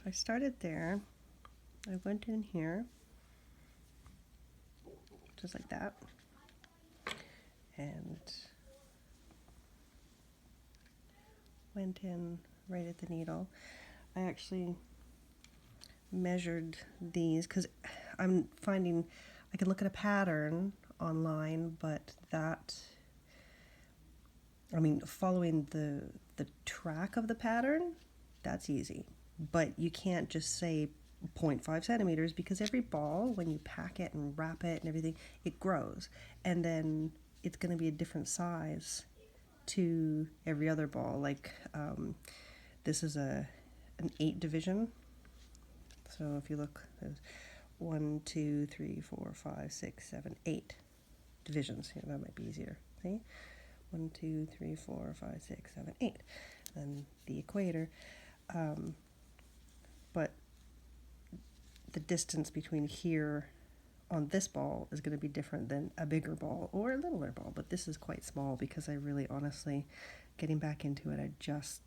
I started there. I went in here, just like that, and went in right at the needle. I actually measured these because I'm finding I can look at a pattern online, but that, I mean, following the track of the pattern, that's easy. But you can't just say 0.5 centimeters because every ball, when you pack it and wrap it and everything, it grows. And then it's going to be a different size to every other ball. Like this is an 8 division. So if you look, there's 1, 2, 3, 4, 5, 6, 7, 8 divisions. Here, that might be easier. See? 1, 2, 3, 4, 5, 6, 7, 8. And the equator. But the distance between here on this ball is going to be different than a bigger ball or a littler ball. But this is quite small because I really, honestly, getting back into it, I just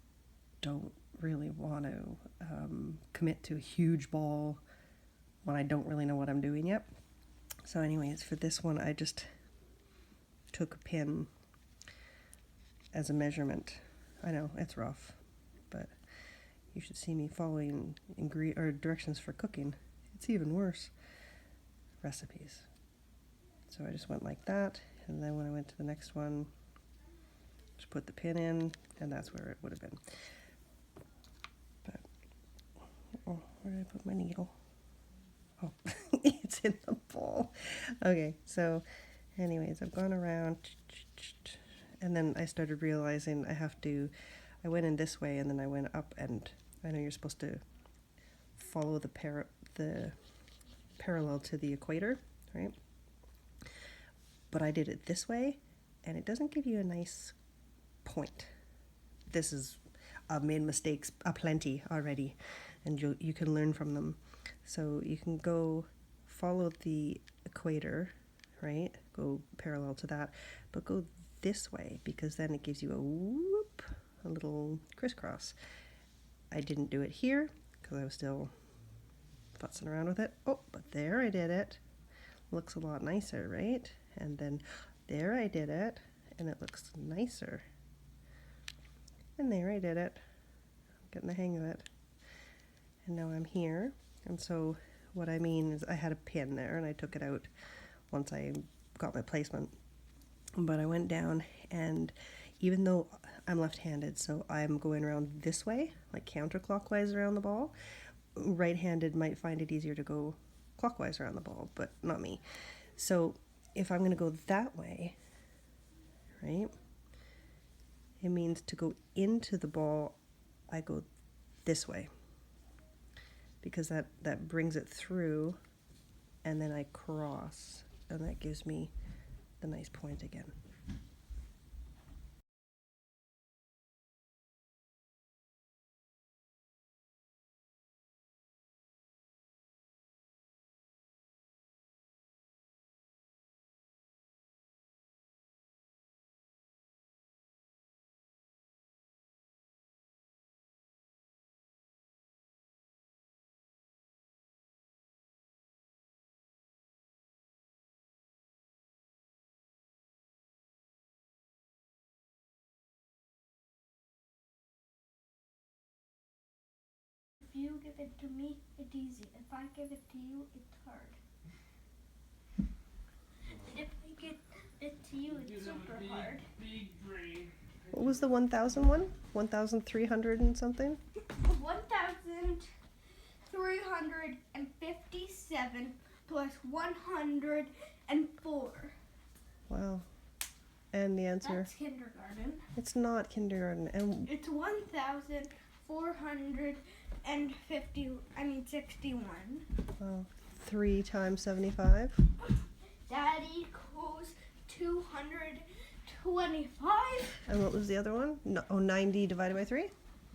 don't really want to commit to a huge ball when I don't really know what I'm doing yet. So anyways, for this one, I just took a pin as a measurement. I know, it's rough, but you should see me following directions for cooking. It's even worse. Recipes. So I just went like that, and then when I went to the next one, just put the pin in, and that's where it would have been. But, oh, where did I put my needle? Oh, it's in the bowl. Okay, so anyways, I've gone around, and then I started realizing I went in this way, and then I went up, and I know you're supposed to follow the parallel to the equator, right? But I did it this way, and it doesn't give you a nice point. I've made mistakes aplenty already, and you can learn from them. So you can go follow the equator, right? Go parallel to that, but go this way because then it gives you a whoop, a little crisscross. I didn't do it here because I was still futzing around with it. Oh, but there I did it. Looks a lot nicer, right? And then there I did it, and it looks nicer. And there I did it. I'm getting the hang of it. And now I'm here. And so what I mean is I had a pin there, and I took it out once I got my placement. But I went down, and even though I'm left-handed, so I'm going around this way, like counterclockwise around the ball, right-handed might find it easier to go clockwise around the ball, but not me. So if I'm going to go that way, right, it means to go into the ball, I go this way, because that brings it through, and then I cross, and that gives me the nice point again. If you give it to me, it's easy. If I give it to you, it's hard. If I give it to you, it's super hard. What was the 1,000 one? 1,300 and something? 1,357 plus 104. Wow. And the answer? That's kindergarten. It's not kindergarten. And it's 1,461. Wow. 3 times 75? That equals 225. And what was the other one? No, 90 divided by 3?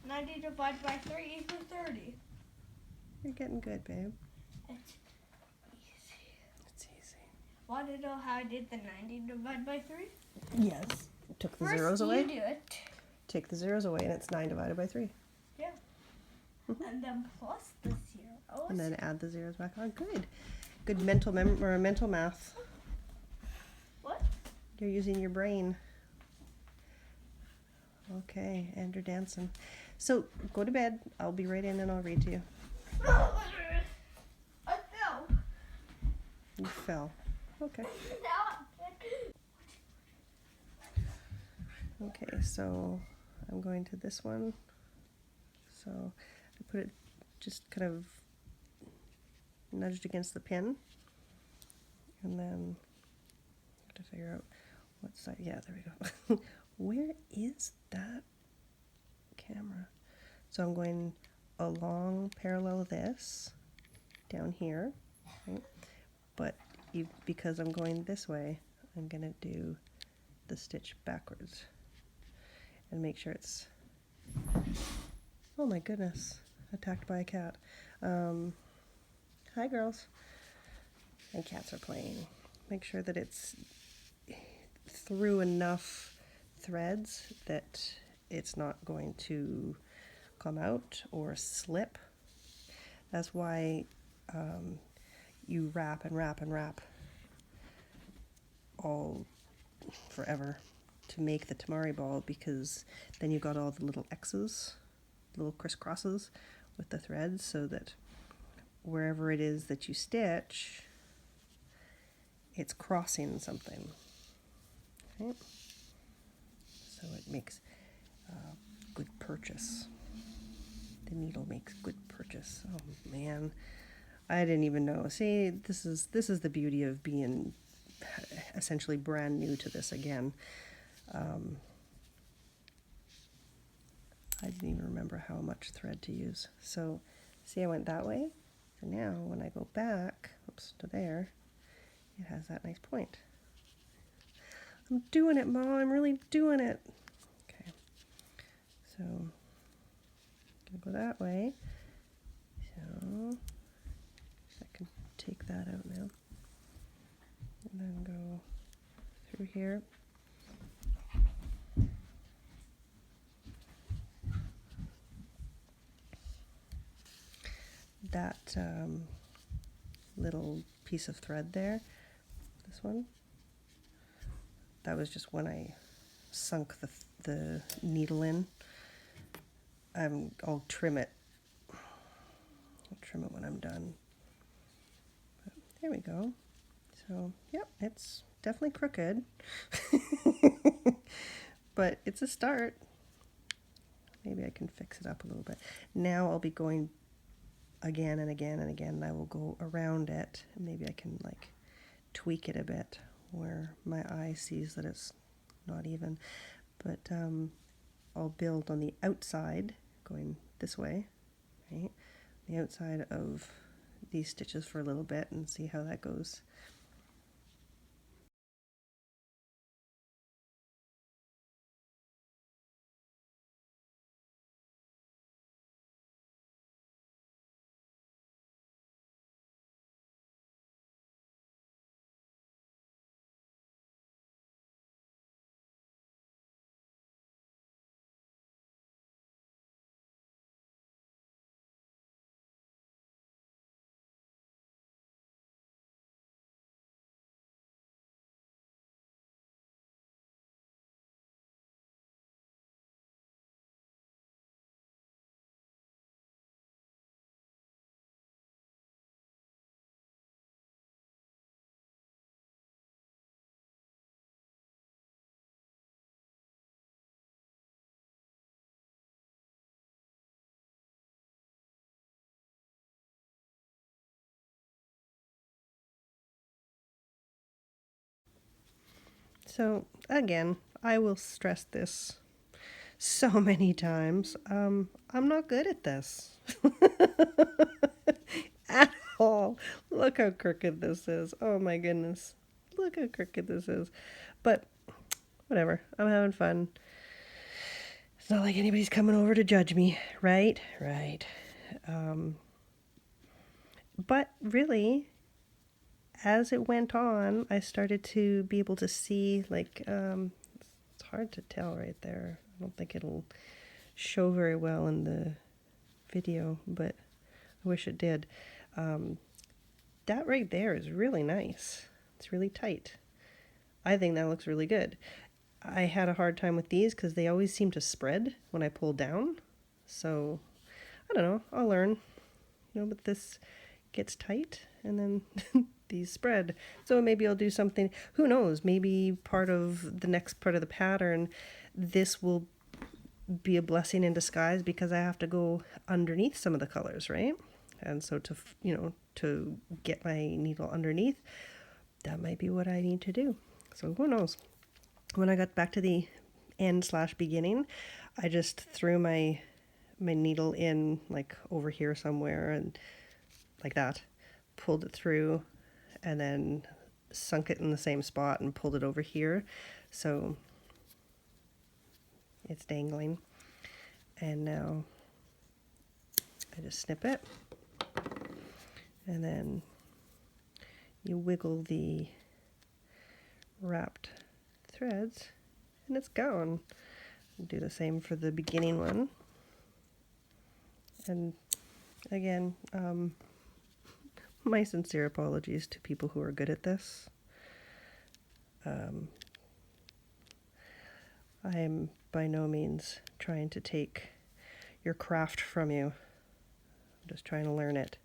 90 divided by 3 equals 30. You're getting good, babe. It's easy. It's easy. Want to know how I did the 90 divided by 3? Yes. Took the zeros away. You do it. Take the zeros away, and it's 9 divided by 3. Yeah. and then plus the zeros. And then add the zeros back on. Good. Good mental mental math. What? You're using your brain. Okay, and you're dancing. So go to bed. I'll be right in and I'll read to you. I fell. You fell. Okay. Okay, so I'm going to this one. So I put it just kind of nudged against the pin. And then I have to figure out what side. Yeah, there we go. Where is that camera? So I'm going along parallel this down here, right? But because I'm going this way, I'm gonna do the stitch backwards and make sure it's, oh my goodness, attacked by a cat. Hi girls. And cats are playing. Make sure that it's through enough threads that it's not going to come out or slip. That's why you wrap and wrap and wrap all forever to make the Temari ball, because then you got all the little X's, little crisscrosses with the threads, so that wherever it is that you stitch, it's crossing something. Okay? So it makes good purchase. The needle makes good purchase. Oh man, I didn't even know. See, this is the beauty of being essentially brand new to this again. I didn't even remember how much thread to use. So see, I went that way. So now when I go back, oops, to there, it has that nice point. I'm doing it, Mom. I'm really doing it. Okay. So I'm gonna go that way. So I can take that out now. And then go through here. That little piece of thread there, this one, that was just when I sunk the needle in. I'll trim it. I'll trim it when I'm done. But there we go. So, yep, it's definitely crooked. But it's a start. Maybe I can fix it up a little bit. Now I'll be going again and again and again, and I will go around it, and maybe I can like tweak it a bit where my eye sees that it's not even. But I'll build on the outside, going this way, right? The outside of these stitches for a little bit and see how that goes. So again, I will stress this so many times. I'm not good at this. At all. Look how crooked this is. Oh my goodness. Look how crooked this is. But whatever. I'm having fun. It's not like anybody's coming over to judge me, right? Right. But really, as it went on, I started to be able to see, like, it's hard to tell right there. I don't think it'll show very well in the video, but I wish it did. That right there is really nice. It's really tight. I think that looks really good. I had a hard time with these because they always seem to spread when I pull down. So, I don't know, I'll learn. But this gets tight and then these spread. So maybe I'll do something, who knows, maybe part of the next part of the pattern, this will be a blessing in disguise because I have to go underneath some of the colors, right? And so to get my needle underneath, that might be what I need to do. So who knows? When I got back to the end/beginning, I just threw my needle in like over here somewhere and like that, pulled it through, and then sunk it in the same spot and pulled it over here. So it's dangling. And now I just snip it. And then you wiggle the wrapped threads and it's gone. Do the same for the beginning one. And again, my sincere apologies to people who are good at this. I am by no means trying to take your craft from you. I'm just trying to learn it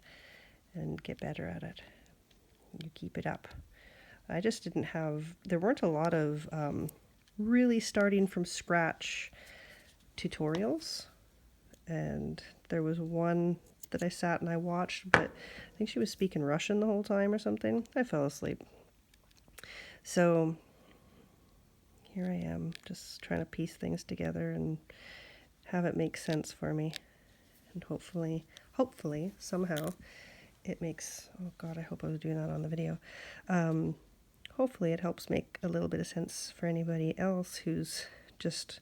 and get better at it. You keep it up. I just didn't have, there weren't a lot of really starting from scratch tutorials. And there was one that I sat and I watched, but I think she was speaking Russian the whole time or something. I fell asleep. So here I am, just trying to piece things together and have it make sense for me. And hopefully, somehow, it makes, oh God, I hope I was doing that on the video. Hopefully it helps make a little bit of sense for anybody else who's just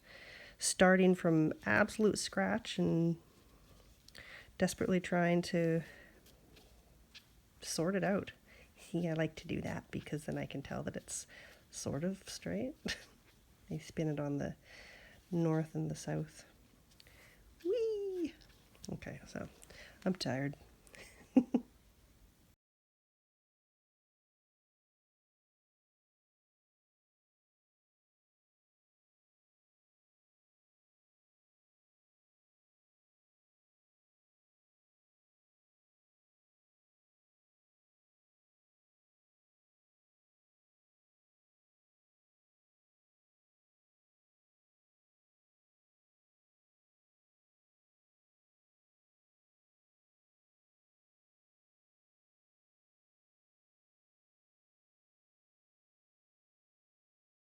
starting from absolute scratch and desperately trying to sort it out. See, I like to do that because then I can tell that it's sort of straight. I spin it on the north and the south. Whee! Okay, so I'm tired.